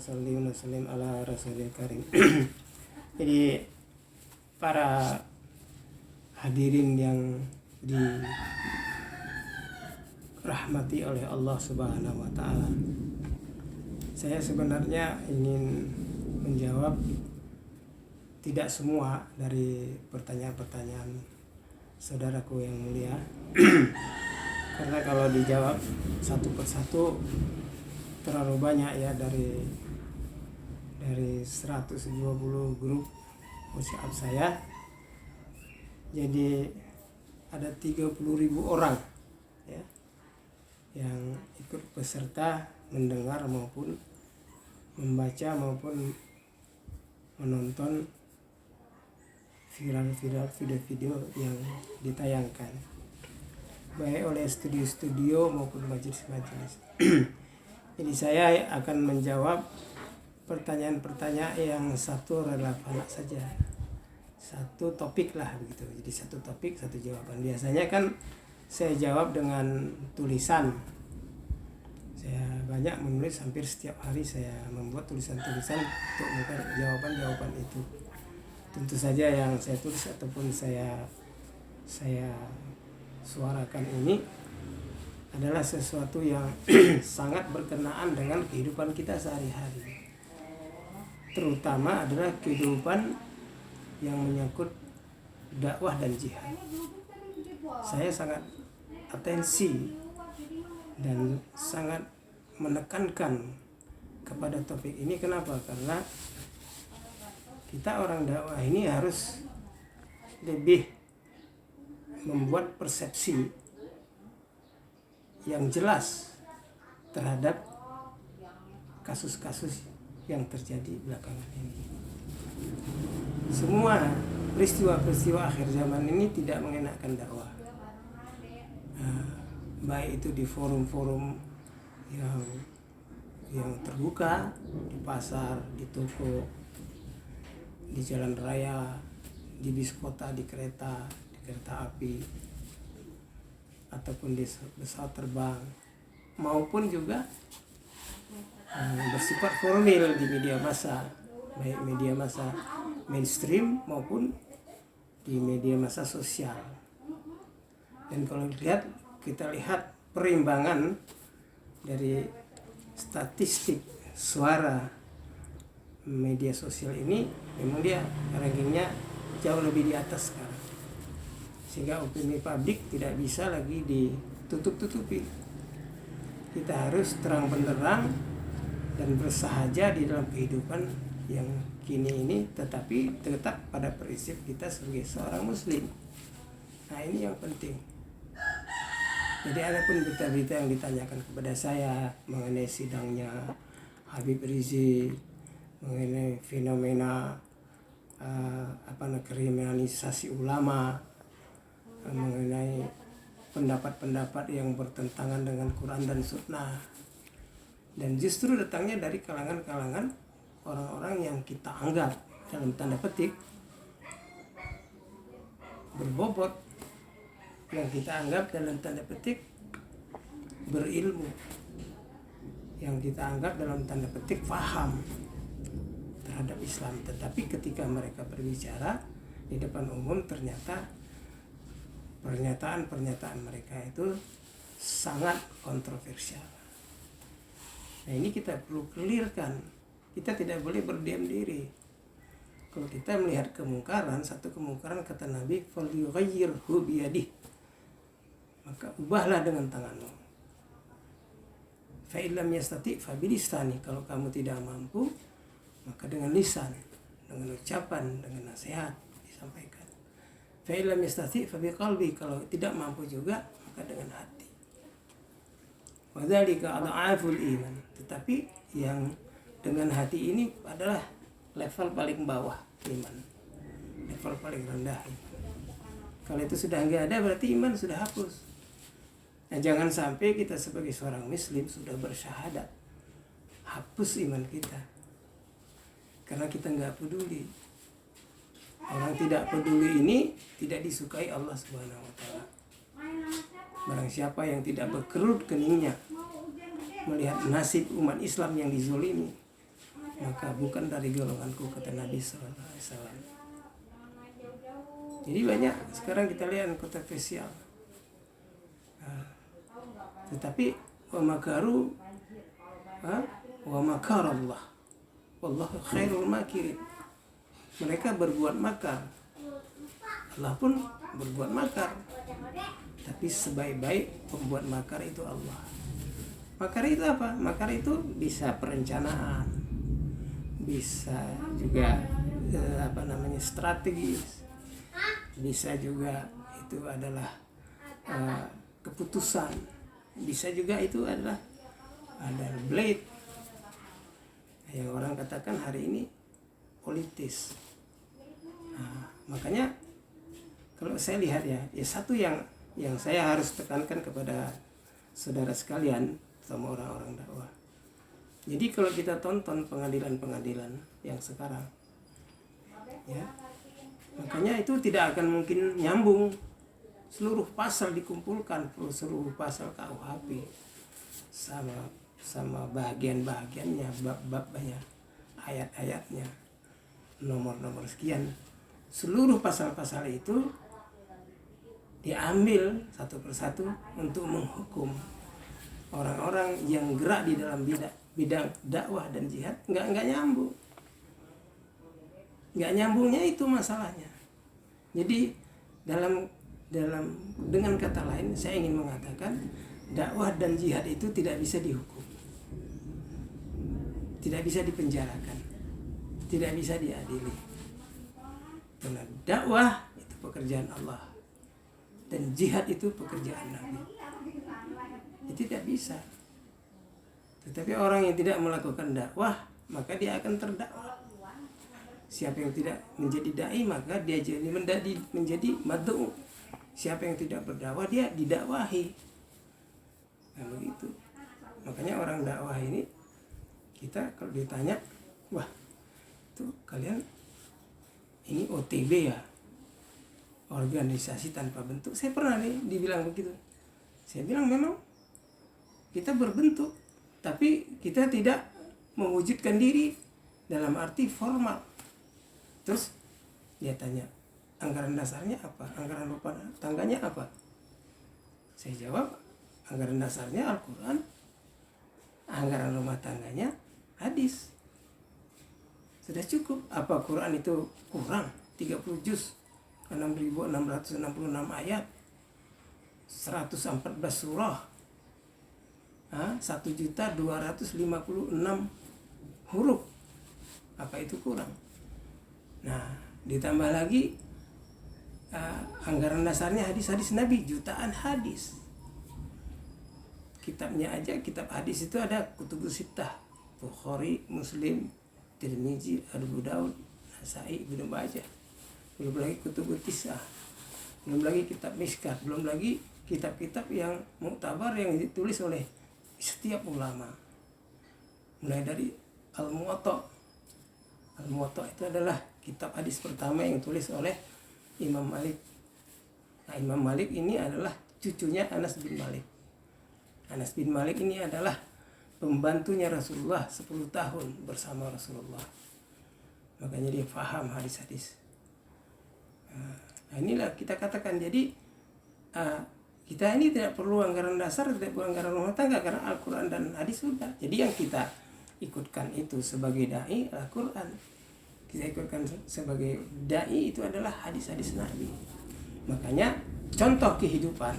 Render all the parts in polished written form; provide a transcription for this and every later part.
wasalli wa sallim ala rasulil karim. Jadi para hadirin yang dirahmati oleh Allah Subhanahu wa taala. Saya sebenarnya ingin menjawab tidak semua dari pertanyaan-pertanyaan saudaraku yang mulia. Karena kalau dijawab satu persatu terlalu banyak ya, dari 120 grup WhatsApp saya. Jadi ada 30.000 orang ya yang ikut peserta mendengar maupun membaca maupun menonton viral video-video yang ditayangkan baik oleh studio-studio maupun majelis-majelis. Jadi saya akan menjawab pertanyaan-pertanyaan yang satu relevan saja, satu topik lah begitu. Jadi satu topik satu jawaban. Biasanya kan saya jawab dengan tulisan. Saya banyak menulis, hampir setiap hari saya membuat tulisan-tulisan untuk mencari jawaban-jawaban itu. Tentu saja yang saya tulis ataupun saya suarakan ini adalah sesuatu yang sangat berkenaan dengan kehidupan kita sehari-hari. Terutama adalah kehidupan yang menyangkut dakwah dan jihad. Saya sangat atensi dan sangat menekankan kepada topik ini. Kenapa? Karena kita orang dakwah ini harus lebih membuat persepsi yang jelas terhadap kasus-kasus yang terjadi belakangan ini. Semua peristiwa-peristiwa akhir zaman ini tidak mengenakan dakwah. Baik itu di forum-forum yang terbuka, di pasar, di toko, di jalan raya, di bis kota, di kereta api, ataupun di pesawat terbang, maupun juga bersifat formal di media massa, baik media massa mainstream maupun di media massa sosial. Dan kalau kita lihat perimbangan dari statistik suara media sosial ini, memang dia rankingnya jauh lebih di atas sekarang, sehingga opini publik tidak bisa lagi ditutup-tutupi. Kita harus terang benderang dan bersahaja di dalam kehidupan yang kini ini, tetapi tetap pada prinsip kita sebagai seorang muslim. Nah, ini yang penting. Jadi adapun berita-berita yang ditanyakan kepada saya mengenai sidangnya Habib Rizik, mengenai fenomena kriminalisasi ulama, mengenai pendapat-pendapat yang bertentangan dengan Quran dan Sunnah, dan justru datangnya dari kalangan-kalangan orang-orang yang kita anggap dalam tanda petik berbobot, yang kita anggap dalam tanda petik berilmu, yang kita anggap dalam tanda petik paham terhadap Islam. Tetapi ketika mereka berbicara di depan umum, ternyata pernyataan mereka itu sangat kontroversial. Nah, ini kita perlu clearkan. Kita tidak boleh berdiam diri. Kalau kita melihat kemungkaran, satu kemungkaran kata Nabi, falyughayyirhu biyadihi, maka ubahlah dengan tanganmu. Fa illam yastati fa bilisani, kalau kamu tidak mampu maka dengan lisan, dengan ucapan, dengan nasihat disampaikan. Fa illam yastati fa biqalbi, kalau tidak mampu juga maka dengan hati. Wa dzalika adhaful iman. Tetapi yang dengan hati ini adalah level paling bawah iman, level paling rendah iman. Kalau itu sudah enggak ada, berarti iman sudah hapus. Nah, jangan sampai kita sebagai seorang muslim sudah bersyahadat hapus iman kita karena kita enggak peduli. Orang tidak peduli ini tidak disukai Allah Subhanahu wa taala. Barang siapa yang tidak berkerut keningnya melihat nasib umat Islam yang dizolimi, maka bukan dari golonganku, kata Nabi SAW. Jadi banyak sekarang kita lihat kontroversial. Tetapi wa makaru wa makarallah wallahu khairul makirin. Mereka berbuat makar, Allah pun berbuat makar, tapi sebaik-baik pembuat makar itu Allah. Makar itu apa? Makar itu bisa perencanaan, bisa juga strategis, bisa juga itu adalah keputusan, bisa juga itu adalah blade yang orang katakan hari ini politis. Makanya kalau saya lihat ya satu yang saya harus tekankan kepada saudara sekalian sama orang-orang dakwah. Jadi kalau kita tonton pengadilan-pengadilan yang sekarang, ya, makanya itu tidak akan mungkin nyambung. Seluruh pasal dikumpulkan, seluruh pasal KUHP sama bagian-bagiannya, bab-babnya, ayat-ayatnya, nomor-nomor sekian. Seluruh pasal-pasal itu diambil satu persatu untuk menghukum orang-orang yang gerak di dalam bidang dakwah dan jihad. Nggak nyambung. Nggak nyambungnya itu masalahnya. Jadi dengan kata lain saya ingin mengatakan dakwah dan jihad itu tidak bisa dihukum, tidak bisa dipenjarakan, tidak bisa diadili. Karena dakwah itu pekerjaan Allah dan jihad itu pekerjaan Nabi. Itu tidak bisa. Tetapi orang yang tidak melakukan dakwah maka dia akan terdakwah. Siapa yang tidak menjadi dai maka dia jadi menjadi mad'u. Siapa yang tidak berdakwah dia didakwahi. Nah begitu. Makanya orang dakwah ini kita kalau ditanya, wah itu kalian ini OTB ya, organisasi tanpa bentuk. Saya pernah nih dibilang begitu. Saya bilang memang kita berbentuk, tapi kita tidak mewujudkan diri dalam arti formal. Terus dia tanya, anggaran dasarnya apa? Anggaran rumah tangganya apa? Saya jawab, anggaran dasarnya Al-Quran, anggaran rumah tangganya hadis. Sudah cukup. Apa Quran itu kurang? 30 juz, 6.666 ayat, 114 surah, 1.256 huruf. Apa itu kurang? Nah, ditambah lagi anggaran dasarnya hadis-hadis Nabi, jutaan hadis. Kitabnya aja, kitab hadis itu ada kutubus sittah, Bukhari, Muslim, Tirmizi, Abu Daud, Nasai, Ibnu Majah. Belum lagi kutubus tis'ah, belum lagi kitab Mishkat, belum lagi kitab-kitab yang muktabar yang ditulis oleh setiap ulama. Mulai dari Al-Muwatta. Al-Muwatta itu adalah kitab hadis pertama yang ditulis oleh Imam Malik. Nah, Imam Malik ini adalah cucunya Anas bin Malik. Anas bin Malik ini adalah pembantunya Rasulullah 10 tahun bersama Rasulullah. Makanya dia paham hadis-hadis. Nah, inilah kita katakan. Jadi kita ini tidak perlu anggaran dasar, tidak perlu anggaran rumah tangga, karena Al-Quran dan hadis sudah. Jadi yang kita ikutkan itu sebagai da'i Al-Quran. Kita ikutkan sebagai da'i itu adalah hadis-hadis Nabi. Makanya contoh kehidupan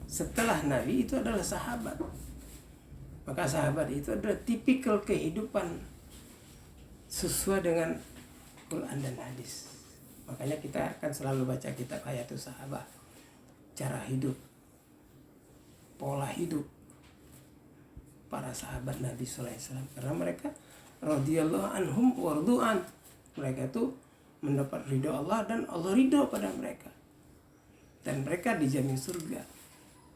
setelah Nabi itu adalah sahabat. Maka sahabat itu adalah tipikal kehidupan sesuai dengan Quran dan hadis. Makanya kita akan selalu baca kitab Hayatus Sahabah, cara hidup, pola hidup para sahabat Nabi sallallahu alaihi wasallam, karena mereka radhiyallahu anhum wardu'an, mereka itu mendapat ridho Allah dan Allah ridho pada mereka, dan mereka dijamin surga.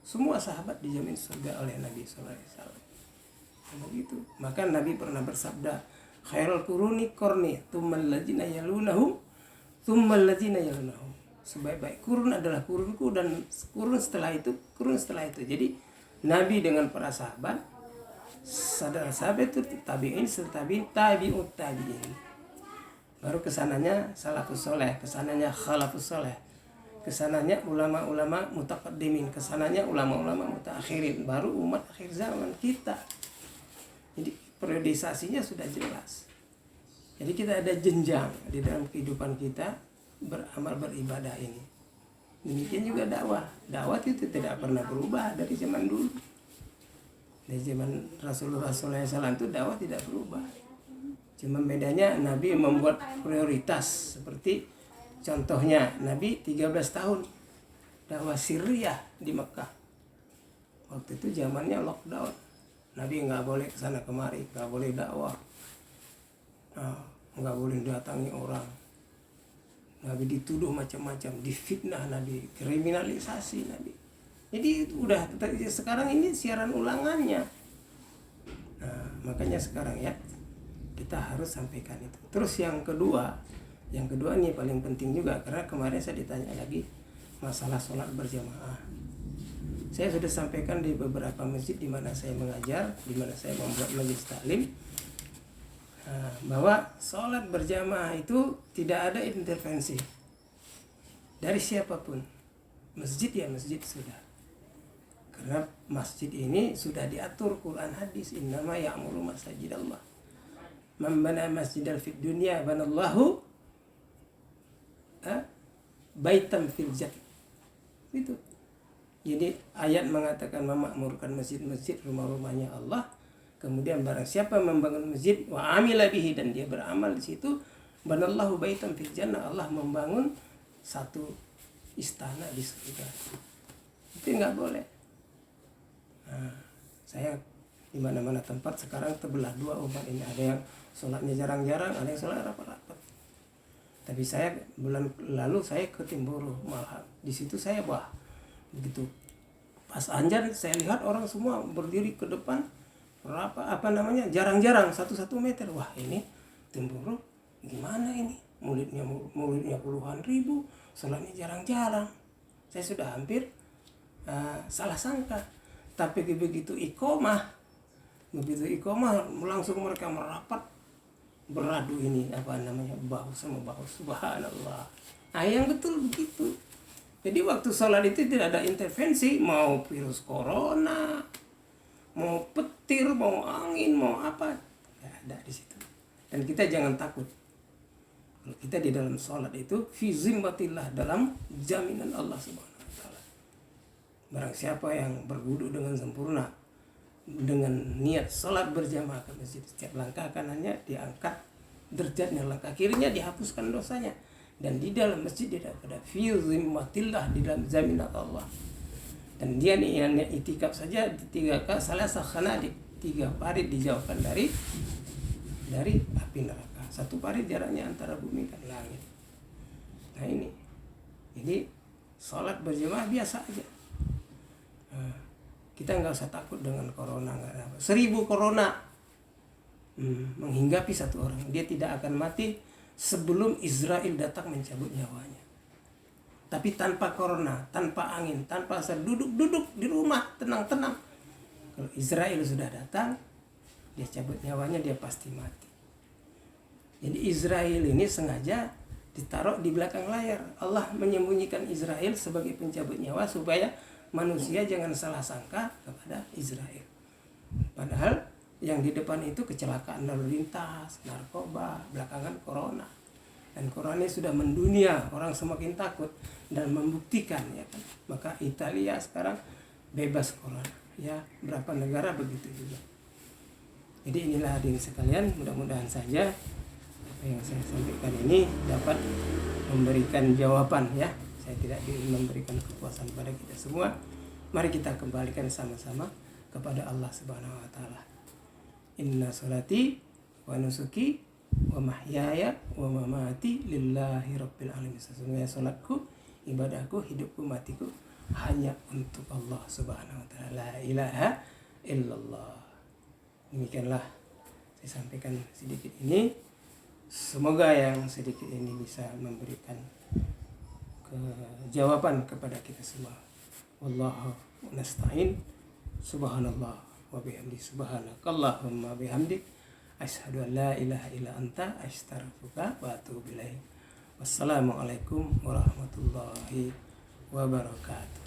Semua sahabat dijamin surga oleh Nabi sallallahu alaihi wasallam. Begitu. Maka Nabi pernah bersabda, khairul quruni qarni, tsummal ladzina yalunahum, tsummal ladzina yalunahum. Sebaik-baik kurun adalah kurunku, dan kurun setelah itu, kurun setelah itu. Jadi Nabi dengan para sahabat sahabat itu tabi'in, tabi'ut tabi'in. Baru kesananya salafus soleh, kesananya khalafus soleh, kesananya ulama-ulama mutaqaddimin, kesananya ulama-ulama mutaakhirin, baru umat akhir zaman kita. Jadi periodisasinya sudah jelas. Jadi kita ada jenjang di dalam kehidupan kita beramal beribadah ini. Demikian juga dakwah. Dakwah itu tidak pernah berubah dari zaman dulu. Dari zaman Rasulullah SAW itu dakwah tidak berubah. Cuma bedanya Nabi membuat prioritas. Seperti contohnya Nabi 13 tahun dakwah Syria di Mekah. Waktu itu zamannya lockdown. Nabi nggak boleh kesana kemari, nggak boleh dakwah, nggak boleh datangi orang. Nabi dituduh macam-macam, difitnah Nabi, kriminalisasi Nabi. Jadi udah sekarang ini siaran ulangannya. Nah, makanya sekarang ya kita harus sampaikan itu. Terus yang kedua ini paling penting juga, karena kemarin saya ditanya lagi masalah sholat berjamaah. Saya sudah sampaikan di beberapa masjid di mana saya mengajar, di mana saya membuat majelis taklim, bahwa sholat berjamaah itu tidak ada intervensi dari siapapun. Masjid ya masjid sudah. Karena masjid ini sudah diatur Quran hadis, innama ya'muru masajidallah man bana masjidal fid dunya banallahu baitan fil jannah. Itu. Jadi ayat mengatakan memakmurkan masjid-masjid, rumah-rumahnya Allah. Kemudian barang siapa membangun masjid wa amila bihi, dan dia beramal di situ, banallahu baitan fil jannah, Allah membangun satu istana di surga. Itu enggak boleh. Nah, saya di mana-mana tempat sekarang terbelah dua umat ini. Ada yang sholatnya jarang-jarang, ada yang sholat rapat-rapat. Tapi saya bulan lalu saya ke Timboro, malah di situ saya begitu pas anjar saya lihat orang semua berdiri ke depan jarang-jarang 1 meter. Wah, ini Timboro gimana ini? Muridnya puluhan ribu, sholatnya jarang-jarang. Saya sudah hampir salah sangka. Tapi begitu iqomah langsung mereka merapat, beradu ini bahu sama bahu, subhanallah. Yang betul begitu. Jadi waktu sholat itu tidak ada intervensi, mau virus corona, mau petir, mau angin, mau apa, tidak ada di situ. Dan kita jangan takut. Kalau kita di dalam sholat itu fi zimmatillah, dalam jaminan Allah Subhanahu wa taala. Barang siapa yang berwudu dengan sempurna, dengan niat sholat berjamaah ke masjid, setiap langkah kanannya diangkat derajatnya, langkah kirinya dihapuskan dosanya. Dan di dalam masjid dia ada fi zimmatillah, di dalam jaminan Allah. Dan dia niatnya itikaf saja di 3 kali salasah khanadik, 3 parit dijauhkan dari api neraka. 1 parit jaraknya antara bumi dan langit. Nah ini, jadi sholat berjamaah biasa aja. Kita nggak usah takut dengan corona, nggak ada. 1000 corona menghinggapi 1 orang, dia tidak akan mati sebelum Israel datang mencabut nyawanya. Tapi tanpa corona, tanpa angin, tanpa asal, duduk di rumah tenang-tenang. Kalau Israel sudah datang, dia cabut nyawanya, dia pasti mati. Jadi Israel ini sengaja ditaruh di belakang layar. Allah menyembunyikan Israel sebagai pencabut nyawa supaya manusia jangan salah sangka kepada Israel. Padahal yang di depan itu kecelakaan lalu lintas, narkoba, belakangan corona. Dan corona ini sudah mendunia, orang semakin takut dan membuktikan, ya kan. Maka Italia sekarang bebas corona. Ya, berapa negara begitu juga. Jadi inilah hadirin sekalian, mudah-mudahan saja apa yang saya sampaikan ini dapat memberikan jawaban, ya. Saya tidak ingin memberikan kepuasan pada kita semua. Mari kita kembalikan sama-sama kepada Allah Subhanahu wa taala. Inna sholati wa nusuki wa mahyaya wa mamati lillahi rabbil alamin. Sesungguhnya salatku, ibadahku, hidupku, matiku hanya untuk Allah Subhanahu wa taala. La ilaha illallah. Demikianlah saya sampaikan sedikit ini. Semoga yang sedikit ini bisa memberikan jawaban kepada kita semua. Wallahu nasta'in. Subhanallah wa bihamdi subhanakallahumma bihamdik asyhadu an la ilaha illa anta astaghfiruka wa atubu ilaik. Wassalamualaikum warahmatullahi wabarakatuh.